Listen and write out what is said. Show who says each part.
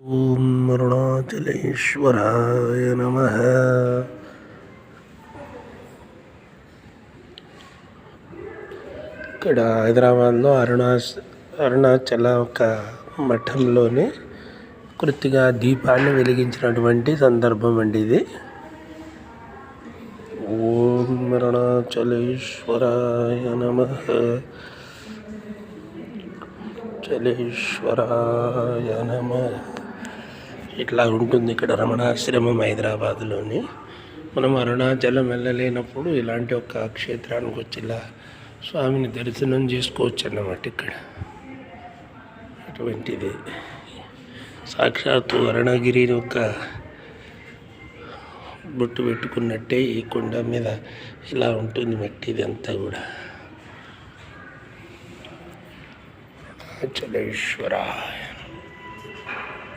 Speaker 1: ఓం అరుణాచలేశ్వరాయ నమః. ఇక్కడ హైదరాబాద్లో అరుణాచల ఒక మఠంలోనే కృతిగా దీపాన్ని వెలిగించినటువంటి సందర్భం అండి ఇది. ఓం అరుణాచలేశ్వరాయ నమః. చలేశ్వరాయ నమః. ఇట్లా ఉంటుంది ఇక్కడ రమణాశ్రమం హైదరాబాద్లోని. మనం అరుణాచలం వెళ్ళలేనప్పుడు ఇలాంటి ఒక క్షేత్రానికి వచ్చి ఇలా స్వామిని దర్శనం చేసుకోవచ్చు అన్నమాట. ఇక్కడ అటువంటిది సాక్షాత్తు అరుణగిరి ఒక బొట్టు పెట్టుకున్నట్టే ఈ కొండ మీద ఇలా ఉంటుంది మట్టి ఇదంతా కూడా. చలేశ్వరాయ